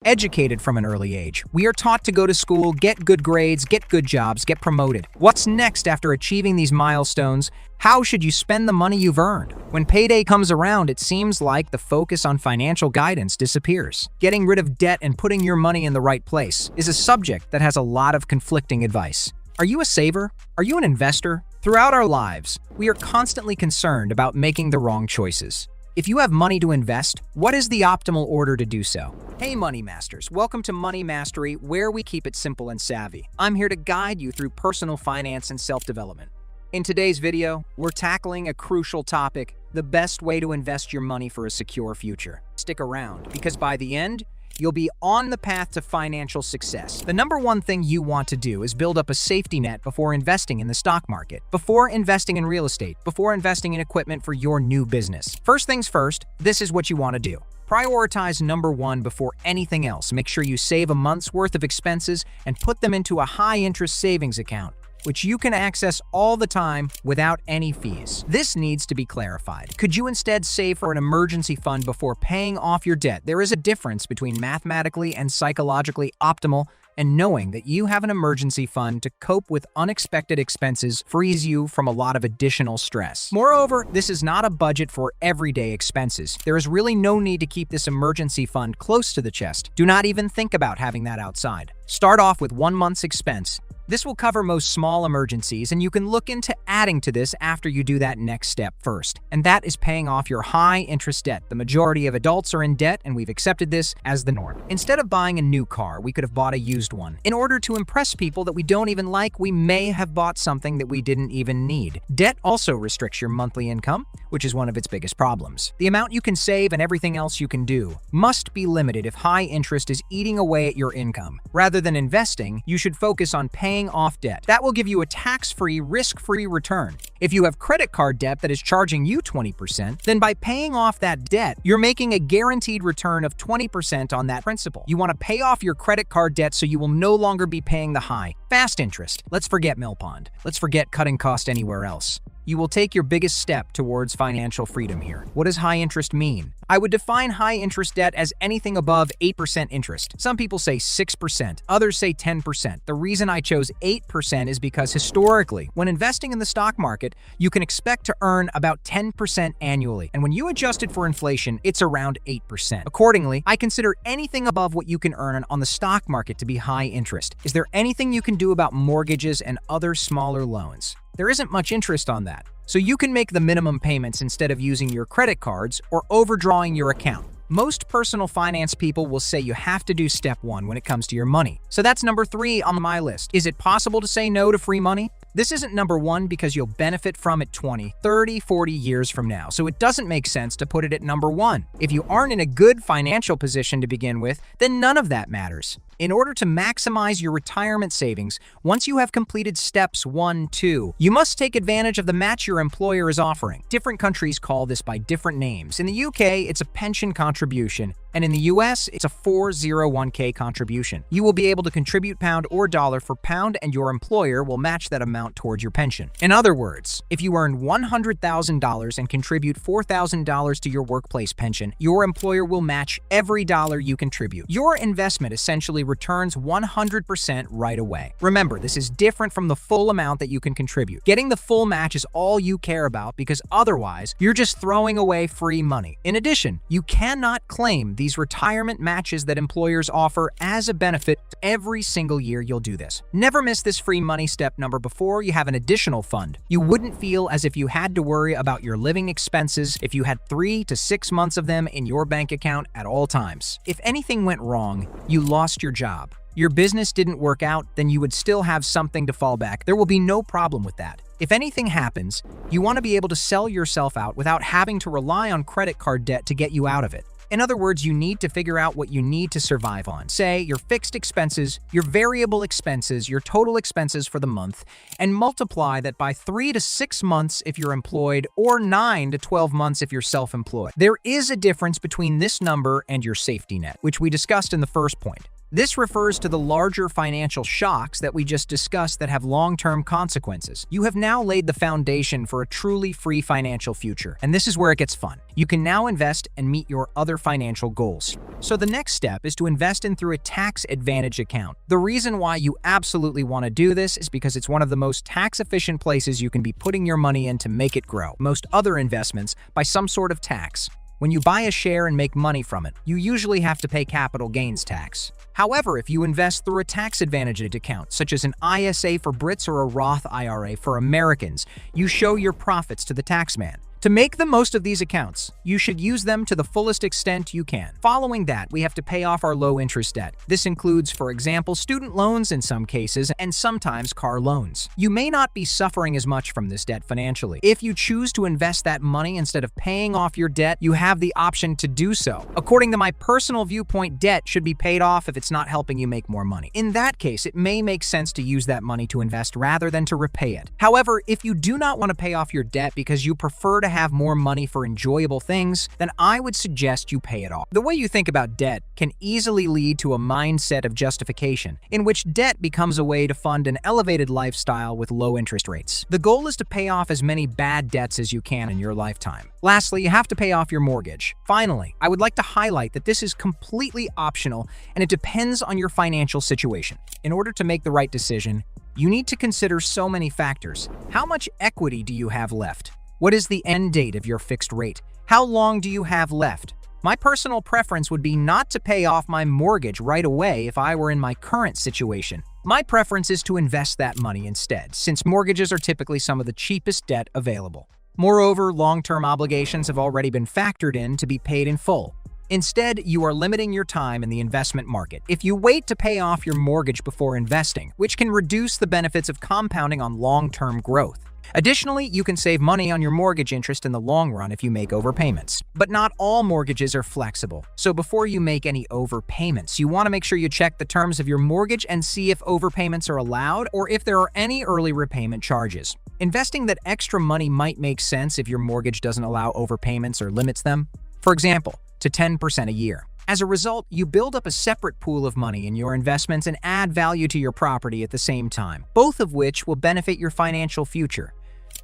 educated from an early age. We are taught to go to school, get good grades, get good jobs, get promoted. What's next after achieving these milestones? How should you spend the money you've earned? When payday comes around, it seems like the focus on financial guidance disappears. Getting rid of debt and putting your money in the right place is a subject that has a lot of conflicting advice. Are you a saver? Are you an investor? Throughout our lives, we are constantly concerned about making the wrong choices. If you have money to invest, what is the optimal order to do so? Hey Money Masters, welcome to Money Mastery, where we keep it simple and savvy. I'm here to guide you through personal finance and self-development. In today's video, we're tackling a crucial topic, the best way to invest your money for a secure future. Stick around, because by the end, you'll be on the path to financial success. The number one thing you want to do is build up a safety net before investing in the stock market, before investing in real estate, before investing in equipment for your new business. First things first, this is what you want to do. Prioritize number one before anything else. Make sure you save a month's worth of expenses and put them into a high-interest savings account, which you can access all the time without any fees. This needs to be clarified. Could you instead save for an emergency fund before paying off your debt? There is a difference between mathematically and psychologically optimal, and knowing that you have an emergency fund to cope with unexpected expenses frees you from a lot of additional stress. Moreover, this is not a budget for everyday expenses. There is really no need to keep this emergency fund close to the chest. Do not even think about having that outside. Start off with 1 month's expense. This will cover most small emergencies, and you can look into adding to this after you do that next step first, and that is paying off your high-interest debt. The majority of adults are in debt, and we've accepted this as the norm. Instead of buying a new car, we could have bought a used one. In order to impress people that we don't even like, we may have bought something that we didn't even need. Debt also restricts your monthly income, which is one of its biggest problems. The amount you can save and everything else you can do must be limited if high interest is eating away at your income. Rather than investing, you should focus on paying off debt. That will give you a tax-free, risk-free return. If you have credit card debt that is charging you 20%, then by paying off that debt, you're making a guaranteed return of 20% on that principal. You want to pay off your credit card debt so you will no longer be paying the high, fast interest. Let's forget Mill Pond. Let's forget cutting cost anywhere else. You will take your biggest step towards financial freedom here. What does high interest mean? I would define high interest debt as anything above 8% interest. Some people say 6%, others say 10%. The reason I chose 8% is because historically, when investing in the stock market, you can expect to earn about 10% annually. And when you adjust it for inflation, it's around 8%. Accordingly, I consider anything above what you can earn on the stock market to be high interest. Is there anything you can do about mortgages and other smaller loans? There isn't much interest on that, so you can make the minimum payments instead of using your credit cards or overdrawing your account. Most personal finance people will say you have to do step one when it comes to your money. So that's number 3 on my list. Is it possible to say no to free money? This isn't number 1 because you'll benefit from it 20, 30, 40 years from now, so it doesn't make sense to put it at number 1. If you aren't in a good financial position to begin with, then none of that matters. In order to maximize your retirement savings, once you have completed steps 1, 2, you must take advantage of the match your employer is offering. Different countries call this by different names. In the UK, it's a pension contribution, and in the US, it's a 401k contribution. You will be able to contribute pound or dollar for pound, and your employer will match that amount towards your pension. In other words, if you earn $100,000 and contribute $4,000 to your workplace pension, your employer will match every dollar you contribute. Your investment essentially returns 100% right away. Remember, this is different from the full amount that you can contribute. Getting the full match is all you care about because otherwise, you're just throwing away free money. In addition, you cannot claim these retirement matches that employers offer as a benefit every single year you'll do this. Never miss this free money step number before you have an additional fund. You wouldn't feel as if you had to worry about your living expenses if you had 3 to 6 months of them in your bank account at all times. If anything went wrong, you lost your job, your business didn't work out, then you would still have something to fall back. There will be no problem with that. If anything happens, you want to be able to sell yourself out without having to rely on credit card debt to get you out of it. In other words, you need to figure out what you need to survive on. Say, your fixed expenses, your variable expenses, your total expenses for the month, and multiply that by 3 to 6 months if you're employed or 9 to 12 months if you're self-employed. There is a difference between this number and your safety net, which we discussed in the first point. This refers to the larger financial shocks that we just discussed that have long-term consequences. You have now laid the foundation for a truly free financial future, and this is where it gets fun. You can now invest and meet your other financial goals. So the next step is to invest in through a tax-advantaged account. The reason why you absolutely want to do this is because it's one of the most tax-efficient places you can be putting your money in to make it grow. Most other investments by some sort of tax. When you buy a share and make money from it, you usually have to pay capital gains tax. However, if you invest through a tax-advantaged account, such as an ISA for Brits or a Roth IRA for Americans, you show your profits to the taxman. To make the most of these accounts, you should use them to the fullest extent you can. Following that, we have to pay off our low-interest debt. This includes, for example, student loans in some cases, and sometimes car loans. You may not be suffering as much from this debt financially. If you choose to invest that money instead of paying off your debt, you have the option to do so. According to my personal viewpoint, debt should be paid off if it's not helping you make more money. In that case, it may make sense to use that money to invest rather than to repay it. However, if you do not want to pay off your debt because you prefer to have more money for enjoyable things, then I would suggest you pay it off. The way you think about debt can easily lead to a mindset of justification, in which debt becomes a way to fund an elevated lifestyle with low interest rates. The goal is to pay off as many bad debts as you can in your lifetime. Lastly, you have to pay off your mortgage. Finally, I would like to highlight that this is completely optional and it depends on your financial situation. In order to make the right decision, you need to consider so many factors. How much equity do you have left? What is the end date of your fixed rate? How long do you have left? My personal preference would be not to pay off my mortgage right away if I were in my current situation. My preference is to invest that money instead, since mortgages are typically some of the cheapest debt available. Moreover, long-term obligations have already been factored in to be paid in full. Instead, you are limiting your time in the investment market if you wait to pay off your mortgage before investing, which can reduce the benefits of compounding on long-term growth. Additionally, you can save money on your mortgage interest in the long run if you make overpayments. But not all mortgages are flexible, so before you make any overpayments, you want to make sure you check the terms of your mortgage and see if overpayments are allowed or if there are any early repayment charges. Investing that extra money might make sense if your mortgage doesn't allow overpayments or limits them. For example, to 10% a year. As a result, you build up a separate pool of money in your investments and add value to your property at the same time, both of which will benefit your financial future.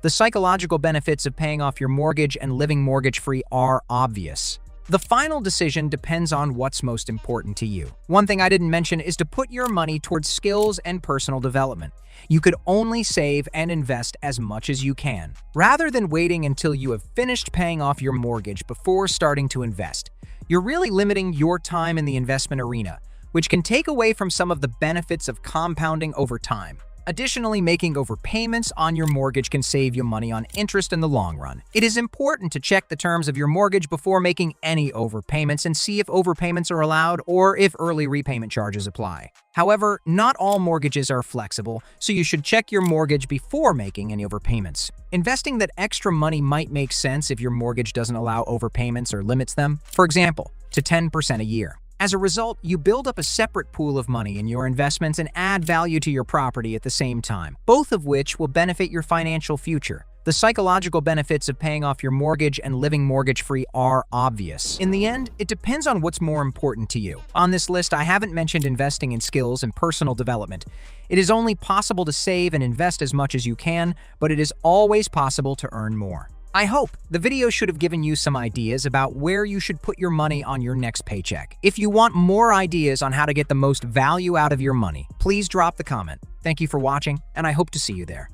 The psychological benefits of paying off your mortgage and living mortgage-free are obvious. The final decision depends on what's most important to you. One thing I didn't mention is to put your money towards skills and personal development. You could only save and invest as much as you can, rather than waiting until you have finished paying off your mortgage before starting to invest. You're really limiting your time in the investment arena, which can take away from some of the benefits of compounding over time. Additionally, making overpayments on your mortgage can save you money on interest in the long run. It is important to check the terms of your mortgage before making any overpayments and see if overpayments are allowed or if early repayment charges apply. However, not all mortgages are flexible, so you should check your mortgage before making any overpayments. Investing that extra money might make sense if your mortgage doesn't allow overpayments or limits them, for example, to 10% a year. As a result, you build up a separate pool of money in your investments and add value to your property at the same time, both of which will benefit your financial future. The psychological benefits of paying off your mortgage and living mortgage-free are obvious. In the end, it depends on what's more important to you. On this list, I haven't mentioned investing in skills and personal development. It is only possible to save and invest as much as you can, but it is always possible to earn more. I hope the video should have given you some ideas about where you should put your money on your next paycheck. If you want more ideas on how to get the most value out of your money, please drop the comment. Thank you for watching, and I hope to see you there.